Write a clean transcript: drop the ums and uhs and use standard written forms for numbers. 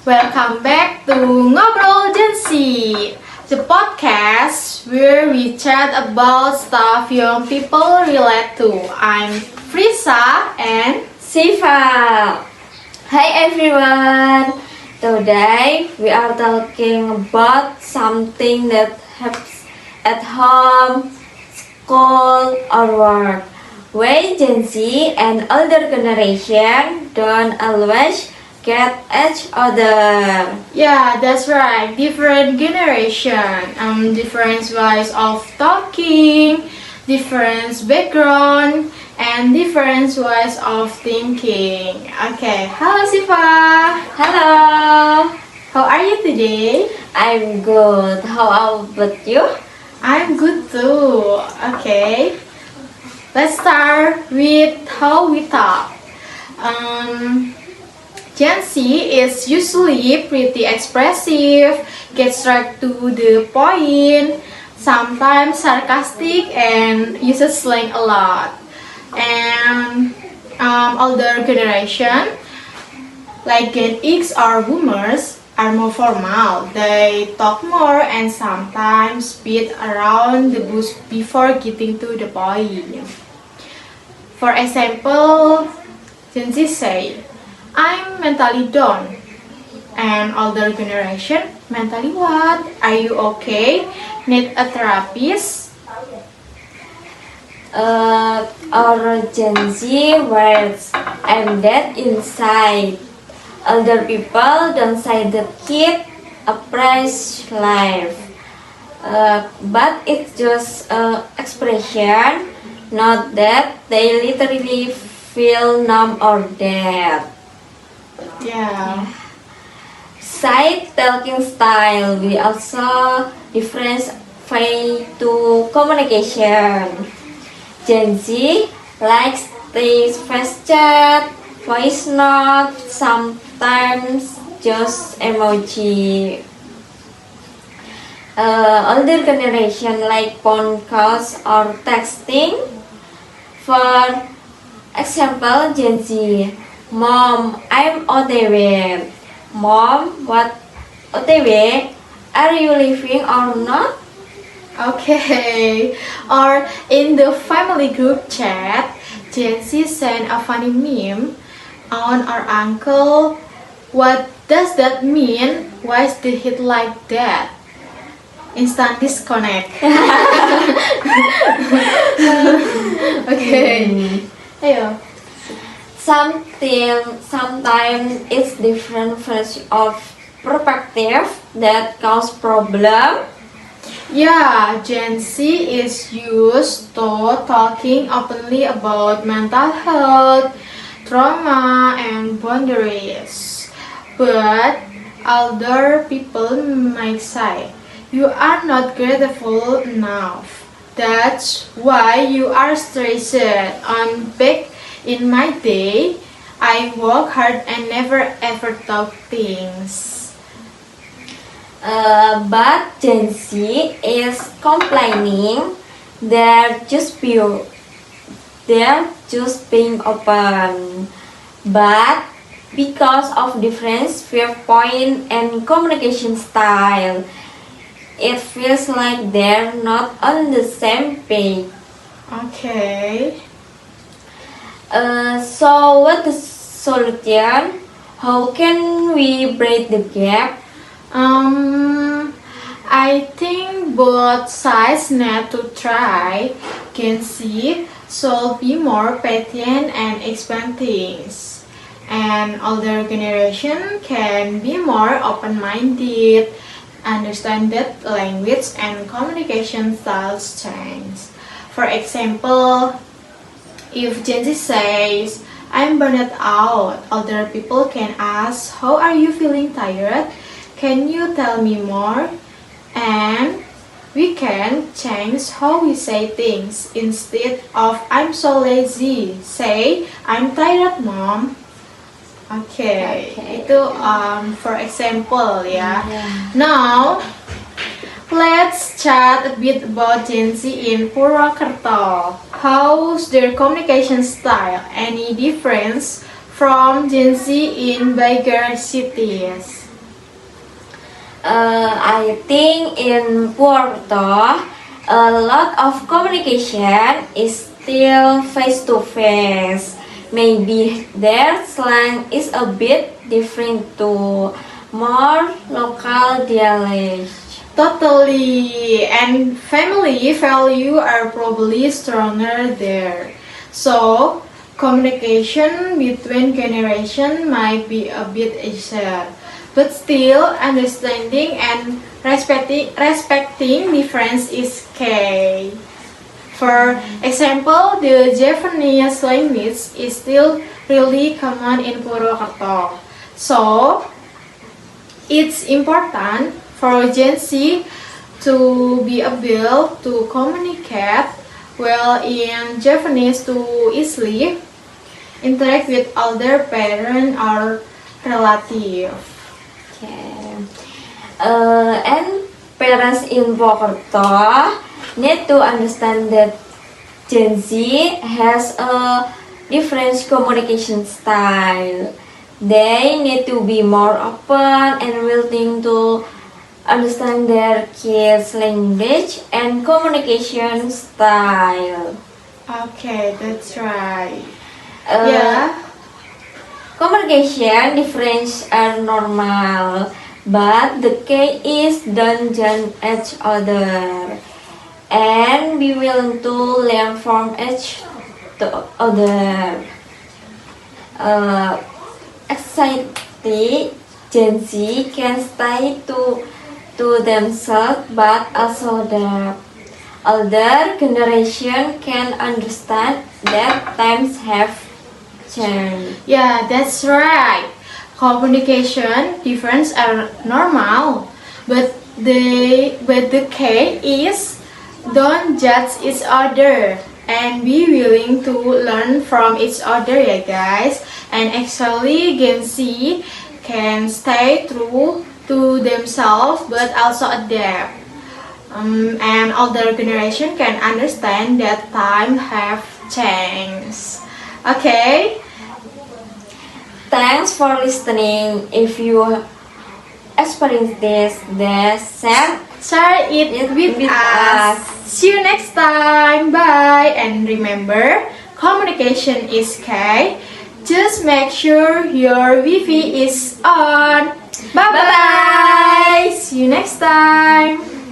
Welcome back to Ngobrol Gen Z, the podcast where we chat about stuff young people relate to. I'm Frisa and Siva. Hi everyone. Today we are talking about something that happens at home, school, or work. Why Gen Z and older generation don't always get each other. yeah, that's right. Different generation, different ways of talking, different background, and different ways of thinking. Okay, hello Siva. Hello. How are you today? I'm good. How about you? I'm good too. Okay, let's start with how we talk. Um, Gen Z is usually pretty expressive, gets straight to the point, sometimes sarcastic, and uses slang a lot. And older generation, like Gen X or Boomers, are more formal. They talk more and sometimes beat around the bush before getting to the point. For example, Gen Z say, I'm mentally down. And older generation, mentally what? Are you okay? Need a therapist? Our Gen Z words, I'm dead inside. Older people don't say the kid appraise life. But it's just expression, not that they literally feel numb or dead. Yeah. Side talking style, we also different way to communication. Gen Z likes this fast chat, voice note, sometimes just emoji. Older generation like phone calls or texting. For example, Gen Z, Mom, I'm OTW. Mom, what OTW? Are you leaving or not? Okay. Or in the family group chat, Gen Z sent a funny meme on our uncle. What does that mean? Why is the hit like that? Instant disconnect. Okay. Ayo. Sometimes it's different version of perspective that cause problem. Yeah, Gen Z is used to talking openly about mental health, trauma, and boundaries. But older people might say, you are not grateful enough. That's why you are stressed. On back in my day, I work hard and never ever talk things. But Gen Z is complaining they're just being open. But because of difference viewpoint and communication style, it feels like they're not on the same page. Okay. So what the solution? How can we break the gap? I think both sides need to try. Gen Z should be more patient and expand things. And older generation can be more open-minded, understand that language and communication styles change. For example, if Gen Z says, I'm burned out, older people can ask, how are you feeling tired? Can you tell me more? And we can change how we say things. Instead of I'm so lazy, say I'm tired mom. Okay. Itu for example ya. Now let's chat a bit about Gen Z in Purwakarta. How's their communication style? Any difference from Gen Z in bigger cities? I think in Purwokerto, a lot of communication is still face to face. Maybe their slang is a bit different to more local dialects. Totally, and family value are probably stronger there. So, communication between generation might be a bit easier, but still understanding and respecting difference is key. For example, the Japanese language is still really common in Purwokerto. So, it's important for Gen Z to be able to communicate well in Japanese to easily interact with older parents or relatives. Okay. And parents in Purwokerto need to understand that Gen Z has a different communication style. They need to be more open and willing to understand their kids' language and communication style. Okay, that's right. Uh, Yeah. Communication difference are normal, but the key is don't judge each other and be willing to learn from each other. Anxiety, Gen Z can stay to themselves, but also the older generation can understand that times have changed. Yeah, that's right. Communication difference are normal, but the key is don't judge each other and be willing to learn from each other, ya guys. And actually, Gen Z can stay true to themselves but also adapt. And older generation can understand that time have changed. Okay. Thanks for listening. If you experience this, then Share it with us. See you next time. Bye. And remember, communication is key. Just make sure your Wi-Fi is on. Bye bye. See you next time.